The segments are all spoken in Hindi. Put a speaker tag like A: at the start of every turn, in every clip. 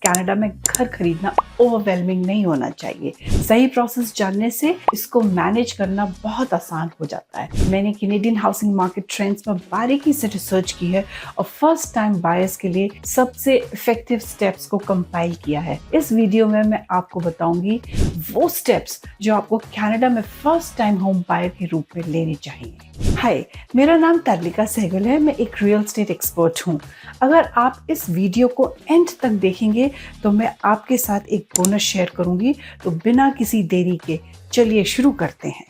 A: कनाडा में घर खरीदना ओवरवेलमिंग नहीं होना चाहिए। सही प्रोसेस जानने से इसको मैनेज करना बहुत आसान हो जाता है। मैंने कैनेडियन हाउसिंग मार्केट ट्रेंड्स में बारीकी से रिसर्च की है और फर्स्ट टाइम बायर्स के लिए सबसे इफेक्टिव स्टेप्स को कंपाइल किया है। इस वीडियो में मैं आपको बताऊंगी वो स्टेप्स जो आपको कनाडा में फर्स्ट टाइम होम बायर के रूप में लेने चाहिए। हाय, मेरा नाम तारलिका सहगल है। मैं एक रियल एस्टेट एक्सपर्ट हूँ। अगर आप इस वीडियो को एंड तक देखेंगे तो मैं आपके साथ एक बोनस शेयर करूंगी। तो बिना किसी देरी के चलिए शुरू करते हैं।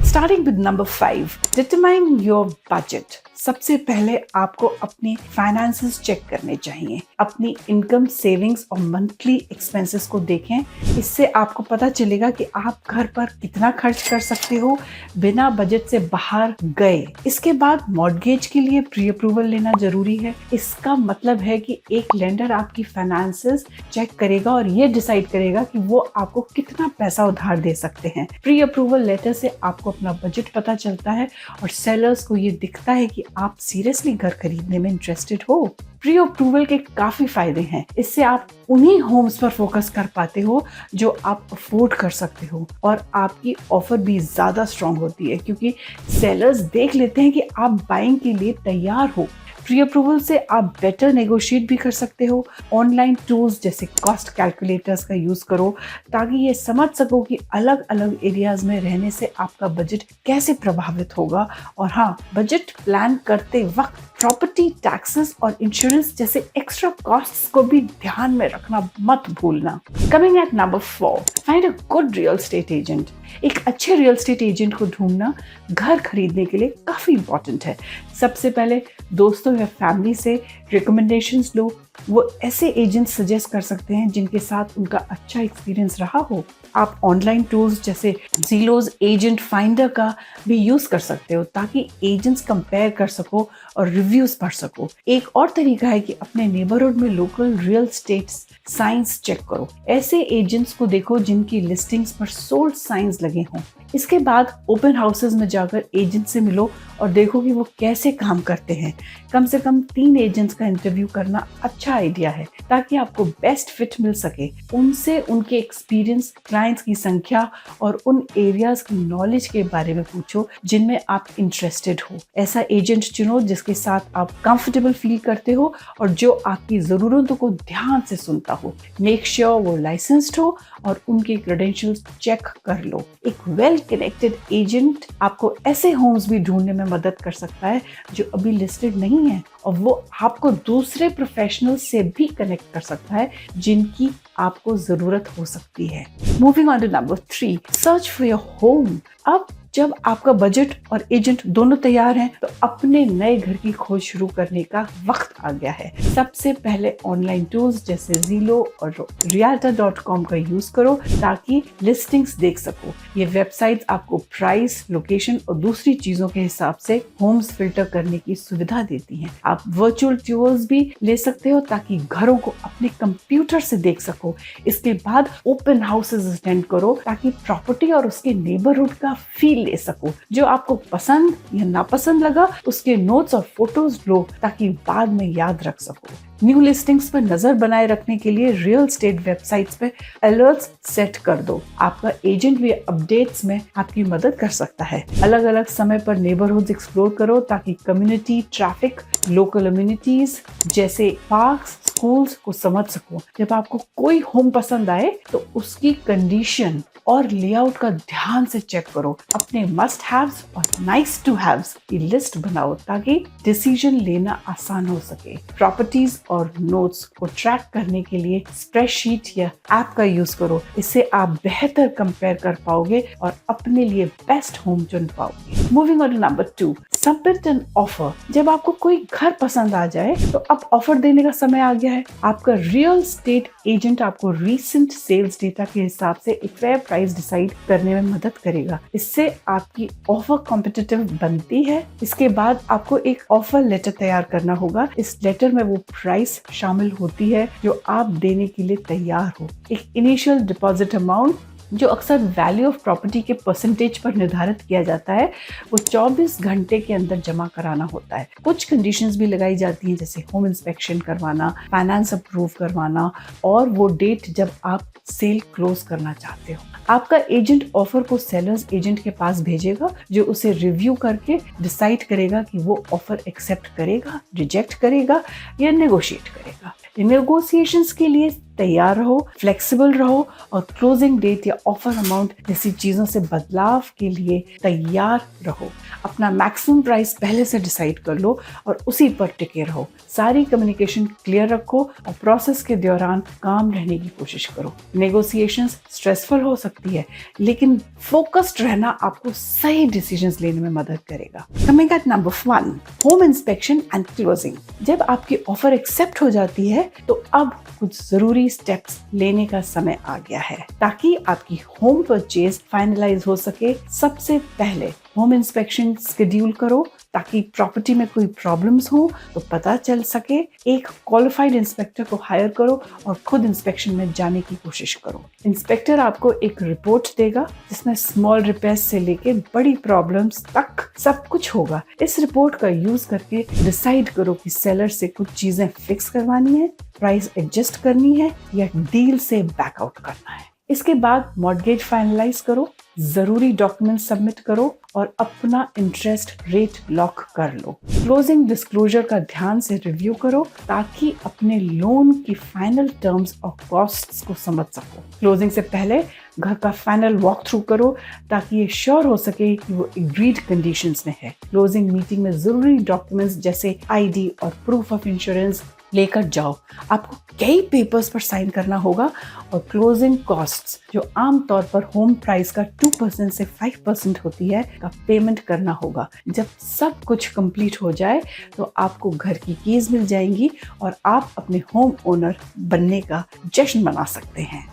A: Starting with number 5, determine your budget. सबसे पहले आपको अपनी फाइनेंसेस चेक करने चाहिए। अपनी इनकम, सेविंग्स और मंथली एक्सपेंसेस को देखें। इससे आपको पता चलेगा कि आप घर पर कितना खर्च कर सकते हो बिना बजट से बाहर गए। इसके बाद मॉर्गेज के लिए प्री अप्रूवल लेना जरूरी है। इसका मतलब है कि एक लेंडर आपकी फाइनेंसेस चेक करेगा और ये डिसाइड करेगा कि वो आपको कितना पैसा उधार दे सकते हैं। प्री अप्रूवल लेटर से आपको अपना बजट पता चलता है और सेलर्स को ये दिखता है कि आप सीरियसली घर खरीदने में इंटरेस्टेड हो। प्री अप्रूवल के काफी फायदे हैं। इससे आप उन्हीं होम्स पर फोकस कर पाते हो जो आप अफोर्ड कर सकते हो और आपकी ऑफर भी ज्यादा स्ट्रांग होती है क्योंकि सेलर्स देख लेते हैं कि आप बाइंग के लिए तैयार हो। प्री अप्रूवल से आप बेटर नेगोशिएट भी कर सकते हो। ऑनलाइन टूल्स जैसे कॉस्ट कैलकुलेटर्स का यूज करो ताकि ये समझ सको कि अलग अलग एरियाज में रहने से आपका बजट कैसे प्रभावित होगा। और हाँ, बजट प्लान करते वक्त प्रॉपर्टी टैक्सेस और इंश्योरेंस जैसे एक्स्ट्रा कॉस्ट्स को भी ध्यान में रखना मत भूलना। Coming at number 4, find a good real estate agent. एक अच्छे रियल एस्टेट एजेंट को ढूंढना घर खरीदने के लिए काफी इंपॉर्टेंट है। सबसे पहले दोस्तों या फैमिली से रिकमेंडेशंस लो। वो ऐसे एजेंट सजेस्ट कर सकते हैं जिनके साथ उनका अच्छा एक्सपीरियंस रहा हो। आप ऑनलाइन टूल्स जैसे ज़ीलोज़ एजेंट फाइंडर का भी यूज कर सकते हो ताकि एजेंट्स कंपेयर कर सको और रिव्यूज पढ़ सको। एक और तरीका है कि अपने नेबरहुड में local real estate signs check करो। ऐसे एजेंट्स को देखो जिनकी लिस्टिंग्स पर सोल्ड साइंस लगे हों। इसके बाद ओपन हाउसेज में जाकर एजेंट से मिलो और देखो कि वो कैसे काम करते हैं। कम से कम 3 एजेंट्स का इंटरव्यू करना अच्छा आइडिया है ताकि आपको बेस्ट फिट मिल सके। उनसे उनके एक्सपीरियंस, क्लाइंट्स की संख्या और उन एरियाज की नॉलेज के बारे में पूछो जिनमें आप इंटरेस्टेड हो। ऐसा एजेंट चुनो जिसके साथ आप कंफर्टेबल फील करते हो और जो आपकी ज़रूरतों को ध्यान से सुनता हो। मेक श्योर वो लाइसेंस्ड हो और उनके क्रेडेंशियल्स चेक कर लो। एक वेल कनेक्टेड एजेंट आपको ऐसे होम्स भी ढूंढने में मदद कर सकता है जो अभी लिस्टेड नहीं है और वो आपको दूसरे प्रोफेशनल से भी कनेक्ट कर सकता है जिनकी आपको जरूरत हो सकती है। Moving on to number 3, search for your home. अब जब आपका बजट और एजेंट दोनों तैयार हैं तो अपने नए घर की खोज शुरू करने का वक्त आ गया है। सबसे पहले ऑनलाइन टूल्स जैसे ज़ीलो और realtor.com का यूज करो ताकि लिस्टिंग्स देख सको। ये वेबसाइट्स आपको प्राइस, लोकेशन और दूसरी चीजों के हिसाब से होम्स फिल्टर करने की सुविधा देती हैं। आप वर्चुअल टूर्स भी ले सकते हो ताकि घरों को अपने कंप्यूटर से देख सको। इसके बाद ओपन हाउसेज अटेंड करो ताकि प्रॉपर्टी और उसके नेबरहुड का फील ले सको। जो आपको पसंद या नापसंद लगा उसके नोट्स और फोटोज लो ताकि बाद में याद रख सको। न्यू लिस्टिंग्स पर नजर बनाए रखने के लिए रियल एस्टेट वेबसाइट्स पे अलर्ट्स सेट कर दो। आपका एजेंट भी अपडेट्स में आपकी मदद कर सकता है। अलग अलग समय पर नेबरहुड्स एक्सप्लोर करो ताकि कम्युनिटी, ट्रैफिक, लोकल अम्यूनिटीज जैसे पार्क्स, स्कूल्स को समझ सको। जब आपको कोई होम पसंद आए तो उसकी कंडीशन और लेआउट का ध्यान से चेक करो। अपने मस्ट हैव्स और नाइस टू हैव्स की लिस्ट बनाओ ताकि डिसीजन लेना आसान हो सके। प्रॉपर्टीज और नोट्स को ट्रैक करने के लिए स्प्रेडशीट या ऐप का यूज करो। इससे आप बेहतर कंपेयर कर पाओगे और अपने लिए बेस्ट होम चुन पाओगे। Moving on to number 2, submit an offer. जब आपको कोई घर पसंद आ जाए तो अब ऑफर देने का समय आ गया है। आपका रियल एस्टेट एजेंट आपको रीसेंट सेल्स डेटा के हिसाब से एक फेयर प्राइस डिसाइड करने में मदद करेगा। इससे आपकी ऑफर कॉम्पिटिटिव बनती है। इसके बाद आपको एक ऑफर लेटर तैयार करना होगा। इस लेटर में वो प्राइस शामिल होती है जो आप देने के लिए तैयार हो। एक इनिशियल डिपॉजिट अमाउंट जो अक्सर वैल्यू ऑफ प्रॉपर्टी के परसेंटेज पर निर्धारित किया जाता है, वो 24 घंटे के अंदर जमा कराना होता है। कुछ कंडीशंस भी लगाई जाती हैं, जैसे होम इंस्पेक्शन करवाना, फाइनेंस अप्रूव करवाना और वो डेट जब आप सेल क्लोज करना चाहते हो। आपका एजेंट ऑफर को सेलर्स एजेंट के पास भेजेगा, जो उसे रिव्यू करके डिसाइड करेगा कि वो ऑफर एक्सेप्ट करेगा, रिजेक्ट करेगा या नेगोशिएट करेगा। नेगोशिएशंस के लिए तैयार रहो, फ्लेक्सिबल रहो और क्लोजिंग डेट या ऑफर अमाउंट जैसी चीज़ों से बदलाव के लिए तैयार रहो। अपना मैक्सिमम प्राइस पहले से डिसाइड कर लो और उसी पर टिके रहो। सारी कम्युनिकेशन क्लियर रखो और प्रोसेस के दौरान काम रहने की कोशिश करो। नेगोशिएशंस स्ट्रेसफुल हो सकती है, लेकिन फोकस्ड रहना आपको सही डिसीजंस लेने में मदद करेगा। Coming at number 1, home inspection and closing. जब आपकी ऑफर एक्सेप्ट हो जाती है तो अब कुछ जरूरी स्टेप्स लेने का समय आ गया है ताकि आपकी होम परचेज फाइनलाइज हो सके। सबसे पहले होम इंस्पेक्शन शेड्यूल करो ताकि प्रॉपर्टी में कोई प्रॉब्लम्स हो तो पता चल सके। एक क्वालिफाइड इंस्पेक्टर को हायर करो और खुद इंस्पेक्शन में जाने की कोशिश करो। इंस्पेक्टर आपको एक रिपोर्ट देगा जिसमें स्मॉल रिपेयर्स से लेके बड़ी प्रॉब्लम्स तक सब कुछ होगा। इस रिपोर्ट का यूज करके डिसाइड करो कि सेलर से कुछ चीजें फिक्स करवानी है, प्राइस एडजस्ट करनी है या डील से बैकआउट करना है। इसके बाद मॉर्गेज फाइनलाइज करो, जरूरी डॉक्यूमेंट सबमिट करो और अपना इंटरेस्ट रेट लॉक कर लो। क्लोजिंग डिस्क्लोजर का ध्यान से रिव्यू करो ताकि अपने लोन की फाइनल टर्म्स और कॉस्ट्स को समझ सको। क्लोजिंग से पहले घर का फाइनल वॉक थ्रू करो ताकि ये श्योर हो सके कि वो एग्रीड कंडीशंस में है। क्लोजिंग मीटिंग में जरूरी डॉक्यूमेंट्स जैसे आईडी और प्रूफ ऑफ इंश्योरेंस लेकर जाओ। आपको कई पेपर्स पर साइन करना होगा और क्लोजिंग कॉस्ट्स जो आमतौर पर होम प्राइस का 2% से 5% होती है का पेमेंट करना होगा। जब सब कुछ कंप्लीट हो जाए तो आपको घर की कीज मिल जाएंगी और आप अपने होम ओनर बनने का जश्न मना सकते हैं।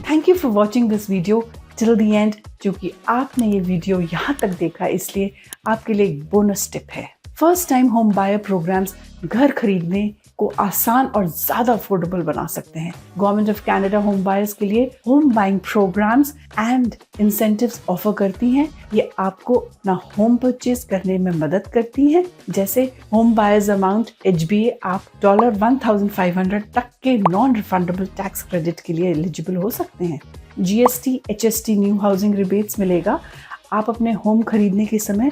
A: Thank you for watching this video till the end. क्योंकि आपने ये वीडियो यहाँ तक देखा इसलिए आपके लिए एक बोनस टिप है। First time home buyer programs घर खरीदने को आसान और ज्यादा अफोर्डेबल बना सकते हैं। Government of Canada home buyers के लिए home buying programs and incentives offer करती हैं। ये आपको अपना होम परचेज करने में मदद करती हैं। जैसे होम बायर्स अमाउंट HBA आप $1,500 तक के नॉन रिफंडेबल टैक्स क्रेडिट के लिए एलिजिबल हो सकते हैं। GST HST new housing rebates मिलेगा। आप अपने होम खरीदने के समय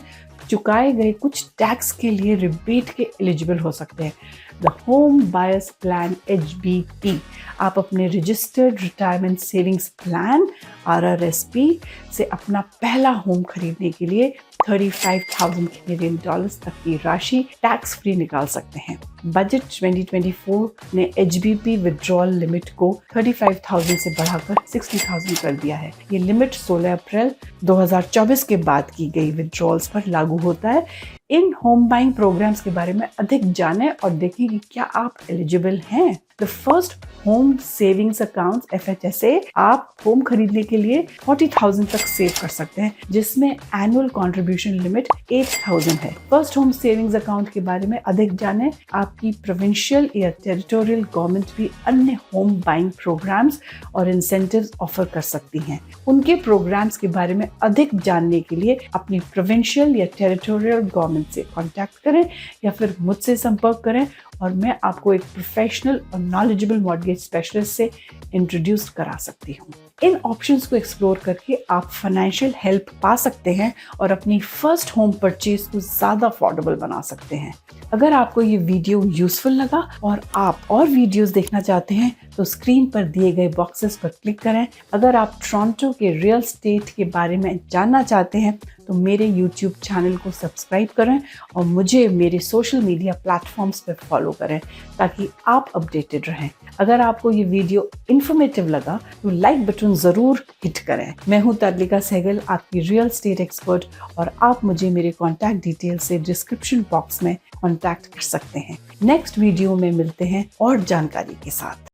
A: चुकाए गए कुछ टैक्स के लिए रिबेट के एलिजिबल हो सकते हैं। The home buyers plan HBP आप अपने registered retirement savings plan RRSP से अपना पहला होम खरीदने के लिए $35,000 कैनेडियन तक की राशि टैक्स फ्री निकाल सकते हैं। बजट 2024 ने HBP विड्रॉल लिमिट को 35,000 से बढ़ाकर 60,000 कर दिया है। ये लिमिट 16 अप्रैल 2024 के बाद की गई विड्रॉल्स पर लागू होता है। इन होम बाइंग प्रोग्राम्स के बारे में अधिक जानें और देखें कि क्या आप एलिजिबल हैं। The first home savings account FHSA आप होम खरीदने के लिए 40,000 तक सेव कर सकते हैं, जिसमें एनुअल कंट्रीब्यूशन लिमिट 8,000 है। फर्स्ट होम सेविंग्स अकाउंट के बारे में अधिक जानें। आपकी प्रोविंशियल या टेरिटोरियल गवर्नमेंट भी अन्य होम बाइंग प्रोग्राम्स और इंसेंटिव्स ऑफर कर सकती हैं। उनके प्रोग्राम्स के बारे में अधिक जानने के लिए अपनी प्रोविंशियल या टेरिटोरियल गवर्नमेंट से कांटेक्ट करें या फिर मुझसे संपर्क करें और मैं आपको एक प्रोफेशनल और नॉलेजेबल मॉर्गेज स्पेशलिस्ट से इंट्रोड्यूस करा सकती हूँ। इन ऑप्शंस को एक्सप्लोर करके आप फाइनेंशियल हेल्प पा सकते हैं और अपनी फर्स्ट होम परचेज को ज़्यादा अफोर्डेबल बना सकते हैं। अगर आपको ये वीडियो यूजफुल लगा और आप और वीडियोस देखना चाहते हैं तो स्क्रीन पर दिए गए बॉक्सेस पर क्लिक करें। अगर आप टोरंटो के रियल स्टेट के बारे में जानना चाहते हैं तो मेरे YouTube चैनल को सब्सक्राइब करें और मुझे मेरे सोशल मीडिया प्लेटफॉर्म्स पर फॉलो करें ताकि आप अपडेटेड रहें। अगर आपको ये वीडियो इन्फॉर्मेटिव लगा तो लाइक बटन ज़रूर हिट करें। मैं हूँ तारलिका सहगल, आपकी रियल स्टेट एक्सपर्ट, और आप मुझे मेरे कॉन्टैक्ट डिटेल से डिस्क्रिप्शन बॉक्स में कॉन्टैक्ट कर सकते हैं। नेक्स्ट वीडियो में मिलते हैं और जानकारी के साथ।